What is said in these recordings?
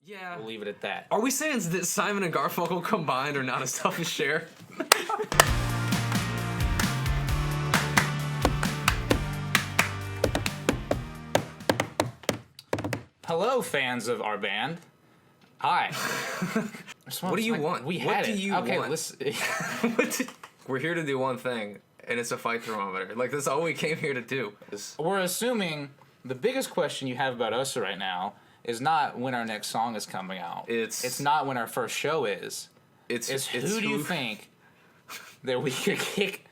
Yeah. We'll leave it at that. Are we saying that Simon and Garfunkel combined are not as tough as Cher? Hello, fans of our band. Hi. What do you want? We What had do it. you okay, want? listen. We're here to do one thing, and it's a fight thermometer. Like, that's all we came here to do. We're assuming the biggest question you have about us right now is not when our next song is coming out. It's not when our first show is. It's who do you think that we could kick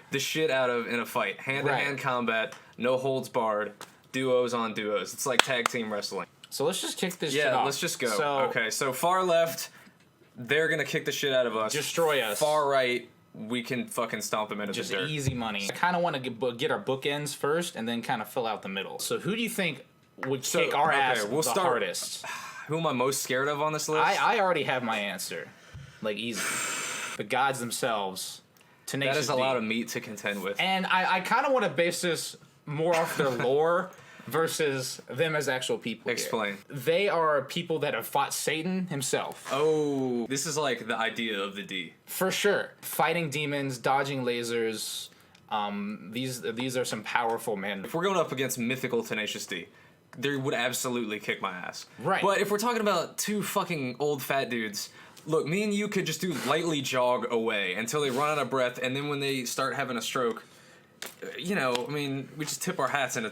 the shit out of in a fight? Hand-to-hand combat, no holds barred, duos on duos. It's like tag team wrestling. So let's just kick this shit off. Yeah, let's just go. So, okay, so far left, they're gonna kick the shit out of us. Destroy us. Far right, we can fucking stomp them into just the dirt. Easy money. I kind of want to get our bookends first and then kind of fill out the middle. So who do you think would kick our ass the hardest? Who am I most scared of on this list? I already have my answer. Like, easy. The gods themselves. Tenacious That is a D. lot of meat to contend with. And I kind of want to base this more off their lore versus them as actual people. Explain. Here. They are people that have fought Satan himself. Oh, this is like the idea of the D. For sure. Fighting demons, dodging lasers. These are some powerful men. If we're going up against mythical Tenacious D, they would absolutely kick my ass. Right. But if we're talking about two fucking old fat dudes, look, me and you could just do lightly jog away until they run out of breath, and then when they start having a stroke, you know, I mean, we just tip our hats and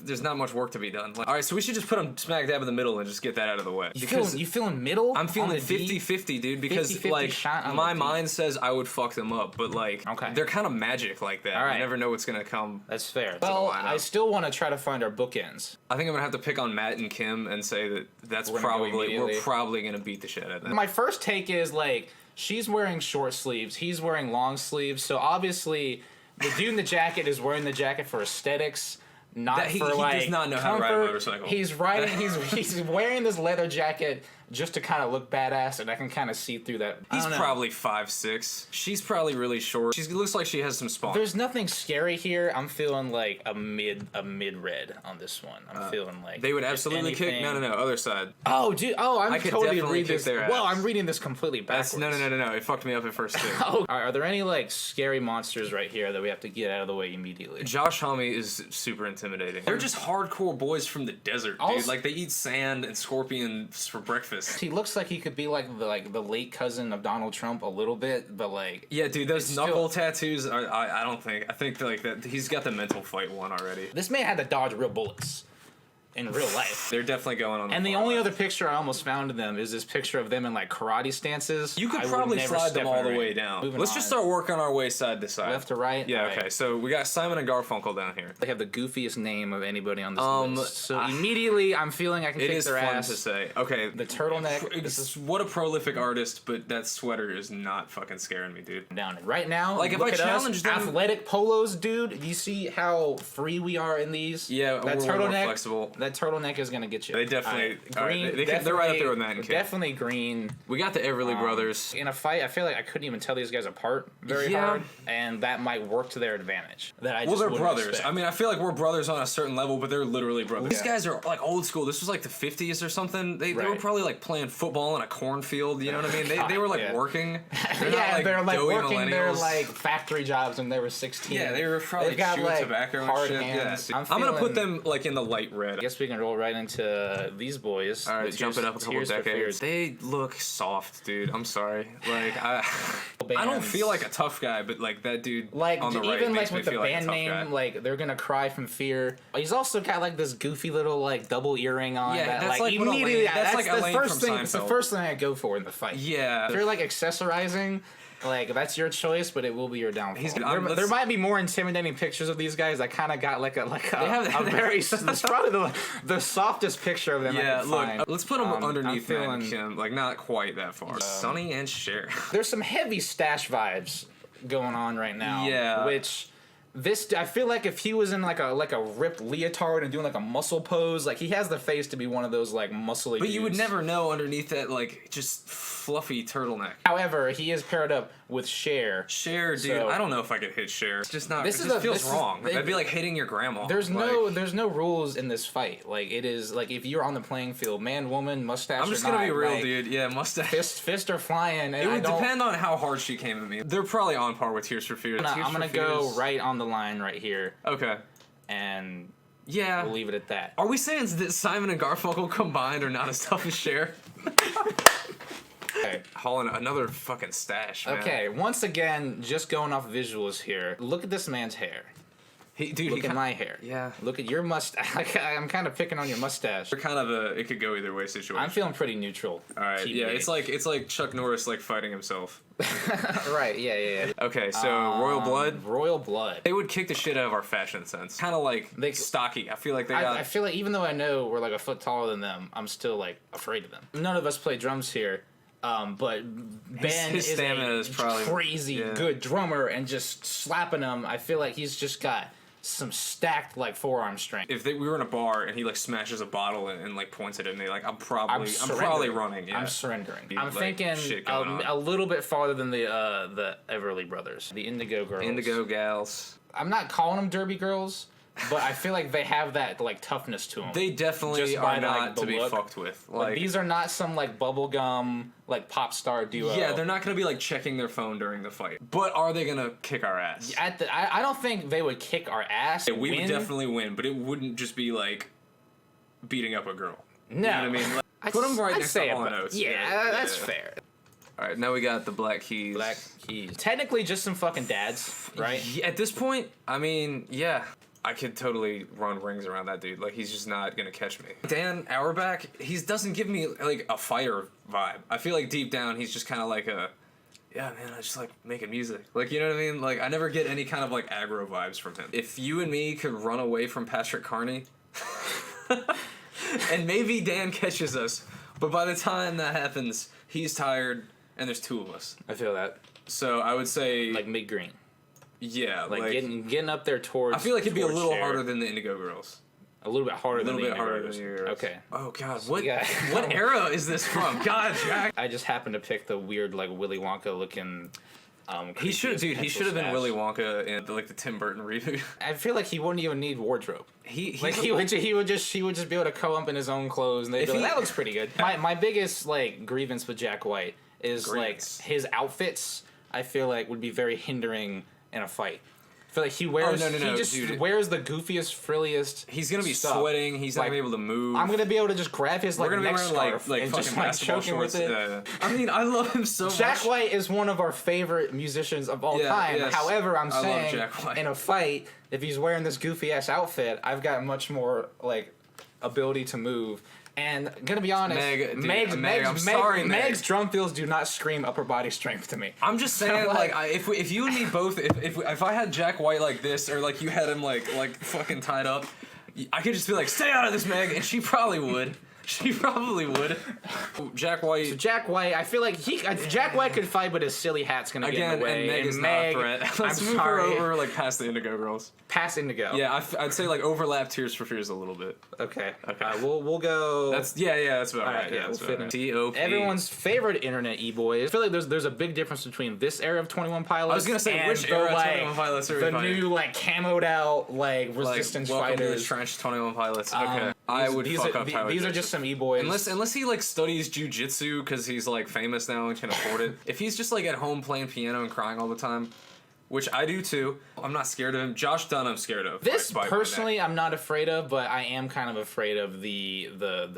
there's not much work to be done. Like, all right, so we should just put them smack dab in the middle and just get that out of the way. You feeling middle? I'm feeling 50-50, dude, because 50-50 like shot on my the mind says I would fuck them up, but like they're kind of magic like that. All right. You never know what's gonna come. That's fair. Well, I still want to try to find our bookends. I think I'm gonna have to pick on Matt and Kim and say that we're probably gonna beat the shit out of them. My first take is like she's wearing short sleeves, he's wearing long sleeves, so obviously the dude in the jacket is wearing the jacket for aesthetics, not he for like does not know comfort. how to ride a motorcycle. He's wearing this leather jacket just to kind of look badass, and I can kind of see through that. He's probably 5'6". She's probably really short. She looks like she has some spawn. There's nothing scary here. I'm feeling like a mid red on this one. I'm feeling like they would absolutely kick. No, other side. Oh, dude. Oh, I could totally read this. Their ass. Well, I'm reading this completely backwards. No. It fucked me up at first too. Oh, are there any like scary monsters right here that we have to get out of the way immediately? Josh Homme is super intimidating. They're just hardcore boys from the desert, dude. Like they eat sand and scorpions for breakfast. He looks like he could be like the late cousin of Donald Trump a little bit, but like yeah, dude, those knuckle tattoos are I think like that he's got the mental fight one already. This man had to dodge real bullets in real life. They're definitely going on. And the only other picture I almost found of them is this picture of them in like karate stances. You could probably slide them all the way down. Let's just start working our way side to side. Left to right? Yeah, okay. So we got Simon and Garfunkel down here. They have the goofiest name of anybody on this list. So immediately I'm feeling I can kick their ass. It is fun to say. Okay. The turtleneck. What a prolific artist, but that sweater is not fucking scaring me, dude. Down right now, like if I challenge them, athletic polos, dude. Do you see how free we are in these? Yeah, that we're more flexible. That turtleneck is gonna get you. They definitely green. Right, they're right up there with Matt and Kim. Definitely green. We got the Everly brothers. In a fight, I feel like I couldn't even tell these guys apart very hard, and that might work to their advantage. They're brothers. Expect. I mean, I feel like we're brothers on a certain level, but they're literally brothers. These guys are like old school. This was like the 50s or something. They were probably like playing football in a cornfield. You know what I mean? They were like working. They're like working their millennials. Like factory jobs when they were 16. Yeah, they were probably chewing tobacco and shit. Hands. Yeah. I'm gonna put them like in the light red. I guess we can roll right into these boys. All right, jump it up a couple decades. They look soft, dude. I'm sorry. Like I don't feel like a tough guy, but like that dude like on the right even makes like with me the feel band like a tough name, guy. like they're gonna cry from fear. He's also got like this goofy little like double earring on. Yeah, that, that's like immediately. That's like the Elaine first from thing. Seinfeld. It's the first thing I go for in the fight. Yeah, if you're like accessorizing. Like that's your choice, but it will be your downfall. There might be more intimidating pictures of these guys. I kind of got like a very. It's probably the softest picture of them. Yeah, I could look, find. let's put them underneath Matt and Kim. Like not quite that far. Sonny and Cher. There's some heavy stash vibes going on right now. Yeah, which I feel like if he was in like a ripped leotard and doing like a muscle pose, like he has the face to be one of those like muscly. But dudes. you would never know underneath that like just fluffy turtleneck. However, he is paired up with Cher. Cher, dude, So, I don't know if I could hit Cher. It's just not. This It is just feels wrong. That'd be like hitting your grandma. There's no rules in this fight. Like it is like if you're on the playing field, man, woman, mustache. I'm just or gonna not, be real, like, dude. Yeah, mustache. Fist are flying. And It would depend on how hard she came at me. They're probably on par with Tears for Fears. I'm gonna go right on the line right here. Okay. And yeah, we'll leave it at that. Are we saying that Simon and Garfunkel combined are not as tough as Cher? Okay. Hauling another fucking stash, man. Okay, once again, just going off visuals here. Look at this man's hair. Look at my hair. Yeah. Look at your mustache. I'm kind of picking on your mustache. They're kind of it could go either way situation. I'm feeling pretty neutral. All right. Yeah, it's like Chuck Norris like fighting himself. Right. Yeah. Okay, so Royal Blood. Royal Blood. They would kick the shit out of our fashion sense. Kind of like stocky. I feel like I feel like even though I know we're like a foot taller than them, I'm still like afraid of them. None of us play drums here. But Ben his stamina is probably crazy good drummer, and just slapping him, I feel like he's just got some stacked like forearm strength. If we were in a bar and he like smashes a bottle and like points it at me, like I'm probably running. Yeah. I'm surrendering. I'm like, thinking a little bit farther than the Everly Brothers, the Indigo Girls. Indigo Gals. I'm not calling them derby girls, but I feel like they have that like toughness to them. They definitely are not to be fucked with. Like these are not some like bubblegum like pop star duo. Yeah, they're not gonna be like checking their phone during the fight. But are they gonna kick our ass? I don't think they would kick our ass. Yeah, we would definitely win, but it wouldn't just be like beating up a girl. No, you know what I mean. Like, put them right next to Hall & Oates. Yeah, that's fair. All right, now we got the Black Keys. Black Keys. Technically, just some fucking dads, right? Yeah, at this point, I mean, yeah. I could totally run rings around that dude. Like, he's just not gonna catch me. Dan Auerbach, he doesn't give me, like, a fire vibe. I feel like deep down, he's just kind of like yeah, man, I just like making music. Like, you know what I mean? Like, I never get any kind of, like, aggro vibes from him. If you and me could run away from Patrick Carney, and maybe Dan catches us, but by the time that happens, he's tired, and there's two of us. I feel that. So, I would say... Like, mid-green. Yeah, like getting up there towards. I feel like it'd be a little harder than the Indigo Girls. A little bit harder. Than the Indigo Girls. Okay. Oh God, what era is this from? God, Jack. I just happened to pick the weird like Willy Wonka looking. He should have been Willy Wonka in the Tim Burton reboot. I feel like he wouldn't even need wardrobe. He would just be able to come up in his own clothes, and they'd be like, that looks pretty good. My biggest like grievance with Jack White is like his outfits. I feel like would be very hindering in a fight. I feel like he wears. Wears the goofiest, frilliest. He's gonna be stuff. sweating. He's not gonna be able to move. I'm gonna be able to just grab his like neck scarf like and fucking just like choke him with it. Yeah. I mean, I love him so much. Jack White is one of our favorite musicians of all time. Yes. However, I'm saying love in a fight, if he's wearing this goofy ass outfit, I've got much more like ability to move. And gonna be honest, Meg's drum fills do not scream upper body strength to me. I'm just saying, if you and me both, if I had Jack White like this, or like you had him like fucking tied up, I could just be like, stay out of this, Meg, and she probably would. She probably would. Jack White. So Jack White, I feel like Jack White could fight, but his silly hat's gonna get in the way. And Meg is not a threat. Let's move her over like past the Indigo Girls. Past Indigo. Yeah, I'd say like overlap Tears for Fears a little bit. Okay. We'll go. That's about right. Yeah, we'll fit in. T.O.P. Everyone's favorite internet e-boys. I feel like there's a big difference between this era of 21 Pilots. I was gonna say which era of 21 Pilots are we fighting? The new like camoed out like resistance welcome fighters. To the trench 21 Pilots. Okay. I would fuck up Tyler. These are just some e-boys. Unless he like studies jujitsu because he's like famous now and can afford it. If he's just like at home playing piano and crying all the time, which I do too, I'm not scared of him. Josh Dunn, I'm scared of. This personally, I'm not afraid of, but I am kind of afraid of the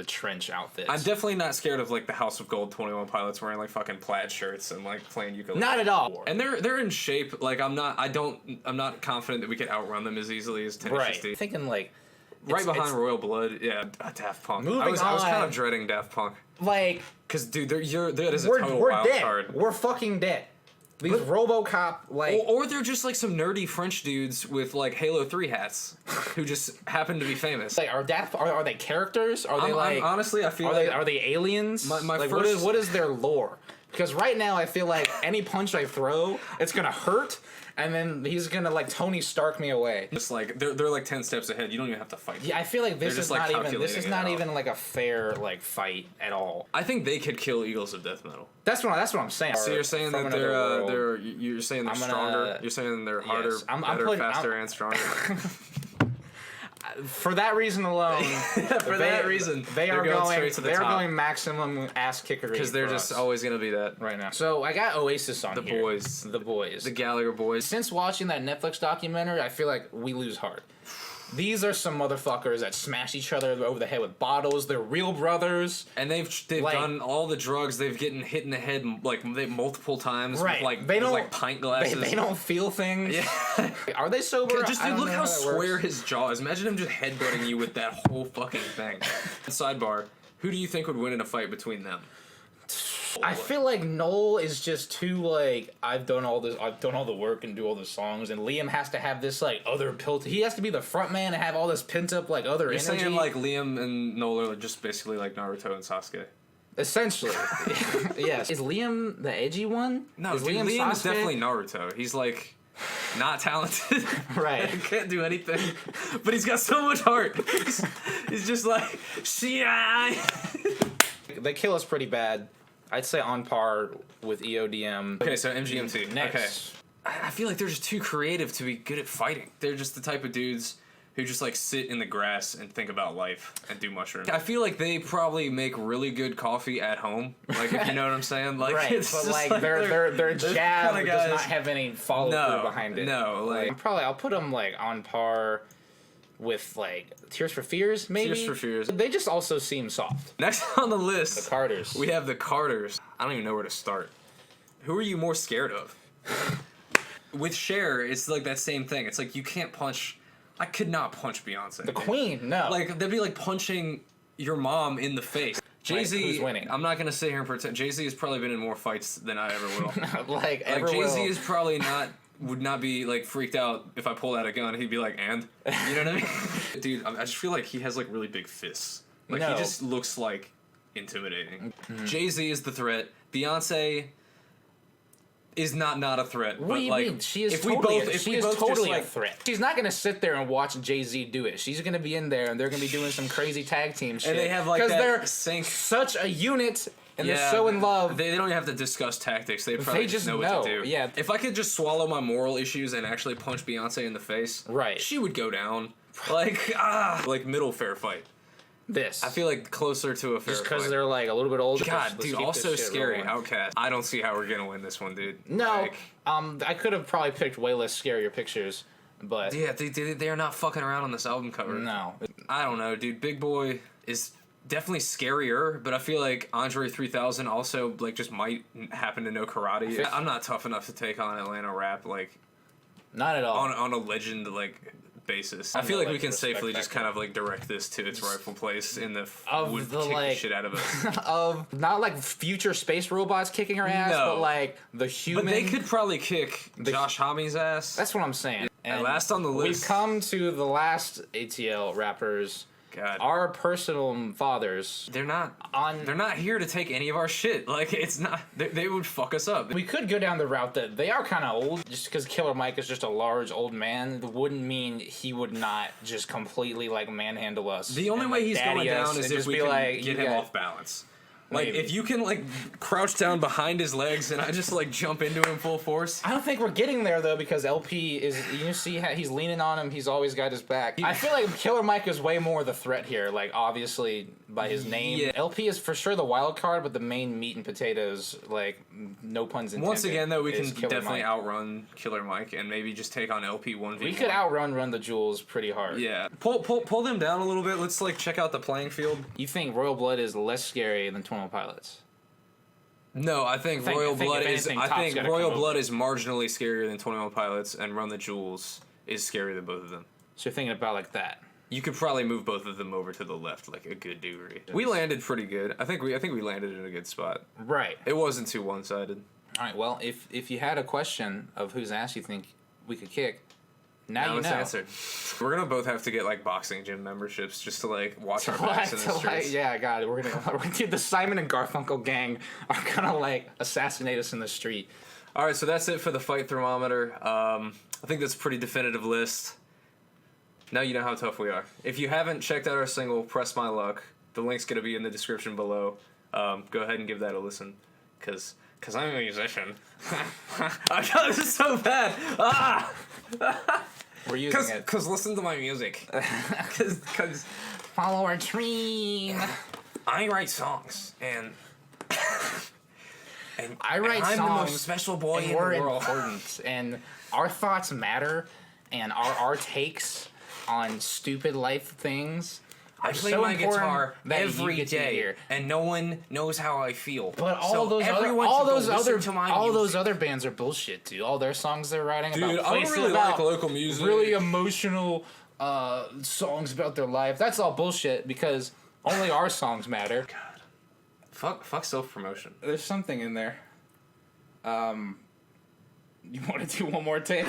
trench outfits. I'm definitely not scared of like the House of Gold 21 Pilots wearing like fucking plaid shirts and like playing ukulele. Not at all. And they're in shape. Like I'm not confident that we could outrun them as easily as Tennessee. Right. Thinking like. Right behind Royal Blood, yeah, Daft Punk. I was kind of dreading Daft Punk. Like, because dude, that is a total wild dead. card. We're fucking dead. These RoboCop like, or they're just like some nerdy French dudes with like Halo 3 hats who just happen to be famous. Like, are they characters? Are they like? Honestly, I feel are they aliens? My like, first, what is their lore? Because right now I feel like any punch I throw, it's gonna hurt, and then he's gonna like Tony Stark me away. Just like they're like 10 steps ahead. You don't even have to fight. Yeah, I feel like this is not like, even like a fair like fight at all. I think they could kill Eagles of Death Metal. That's what I'm saying. So you're saying that you're saying they're stronger. You're saying they're harder, better, faster, and stronger. For that reason alone, they are going maximum ass kicker because they're just always gonna be that right now. So I got Oasis on the here. The boys, the Gallagher boys. Since watching that Netflix documentary, I feel like we lose heart. These are some motherfuckers that smash each other over the head with bottles. They're real brothers, and they've like, done all the drugs. They've getting hit in the head like multiple times. Right, with, they don't like pint glasses. They don't feel things. Yeah, are they sober? Just dude, look how square his jaw is. Imagine him just headbutting you with that whole fucking thing. Sidebar: who do you think would win in a fight between them? I feel like Noel is just too like I've done all the work and do all the songs, and Liam has to have this like other he has to be the front man and have all this pent up like other energy. You're saying like Liam and Noel are just basically like Naruto and Sasuke. Essentially, yes. Is Liam the edgy one? No, Liam is definitely Naruto. He's like not talented, right? Can't do anything, but he's got so much heart. He's just like They kill us pretty bad. I'd say on par with EODM. Okay, so MGMT. Next. Okay. I feel like they're just too creative to be good at fighting. They're just the type of dudes who just like sit in the grass and think about life and do mushrooms. I feel like they probably make really good coffee at home. Like, if you know what I'm saying. Like, right, it's but just like their jab kind of does not have any follow through behind it. No, like I'll put them like on par with like Tears for Fears, maybe. Tears for Fears. They just also seem soft. Next on the list, the Carters. We have the Carters. I don't even know where to start. Who are you more scared of? With Cher, it's like that same thing. It's like you can't punch. I could not punch Beyonce. The Queen, no. Like that'd be like punching your mom in the face. Jay-Z, who's winning? I'm not gonna sit here and pretend. Jay-Z has probably been in more fights than I ever will. like Jay-Z is probably would not be like freaked out if I pulled out a gun. He'd be like, and you know what I mean? Dude, I just feel like he has like really big fists. Like he just looks like intimidating. Jay-Z is the threat. Beyonce is not a threat. What but do you like, mean? She is totally like, a threat. She's not gonna sit there and watch Jay-Z do it. She's gonna be in there and they're gonna be doing some crazy tag team shit. And they have like that they're sync. Such a unit. And they're so in love. They don't even have to discuss tactics. They probably just know what to do. Yeah. If I could just swallow my moral issues and actually punch Beyonce in the face, right, she would go down. Like middle fair fight. This. I feel like closer to a fair just fight. because they're like a little bit older. God, dude, also scary. Outcast. I don't see how we're gonna win this one, dude. No. I could have probably picked way less scarier pictures, but yeah, they are not fucking around on this album cover. No. I don't know, dude. Big Boy is definitely scarier, but I feel like Andre 3000 also like just might happen to know karate. I'm not tough enough to take on Atlanta rap like not at all on a legend like basis. I feel like we can safely just kind of like direct this to its rightful place in the would kick the shit out of us. Of not like future space robots kicking her ass, but like the human. But they could probably kick Josh Homme's ass. That's what I'm saying. And last on the list, we've come to the last ATL rappers. God. Our personal fathers. They're not here to take any of our shit. Like it's not. They would fuck us up. We could go down the route that they are kind of old. Just because Killer Mike is just a large old man, wouldn't mean he would not just completely like manhandle us. The only way he's going down is if we can get him off balance. Like, if you can, like, crouch down behind his legs and I just, like, jump into him full force. I don't think we're getting there, though, because LP is, you see how he's leaning on him, he's always got his back. I feel like Killer Mike is way more the threat here, like, obviously, by his name. Yeah. LP is for sure the wild card, but the main meat and potatoes, like, no puns intended. Once again, though, we can definitely outrun Killer Mike and maybe just take on LP 1v1. We could Run the Jewels pretty hard. Yeah. Pull them down a little bit. Let's, like, check out the playing field. You think Royal Blood is less scary than 21 Pilots? No, I think Royal Blood is marginally scarier than 21 Pilots, and Run the Jewels is scarier than both of them. So you're thinking about like that. You could probably move both of them over to the left like a good degree. We landed pretty good. I think we landed in a good spot. Right. It wasn't too one-sided. All right. Well, if you had a question of whose ass you think we could kick, Now you it's know. answered. We're gonna both have to get like boxing gym memberships just to like watch our backs in the streets. Yeah, God, we're gonna dude, the Simon and Garfunkel gang are gonna like assassinate us in the street. All right, so that's it for the fight thermometer. I think that's a pretty definitive list. Now you know how tough we are. If you haven't checked out our single, Press My Luck, the link's gonna be in the description below. Go ahead and give that a listen, cause I'm a musician. I got this so bad. Ah. We're using it. Cause listen to my music. Cause follow our dream. I write songs and I write songs. I'm the most special boy in the world. We're important, and our thoughts matter, and our takes on stupid life things. I play my guitar every day, and no one knows how I feel. But all those other bands are bullshit, dude. All their songs they're writing about I don't really like local music. Really emotional songs about their life. That's all bullshit because only our songs matter. God, fuck self-promotion. There's something in there. You want to do one more take?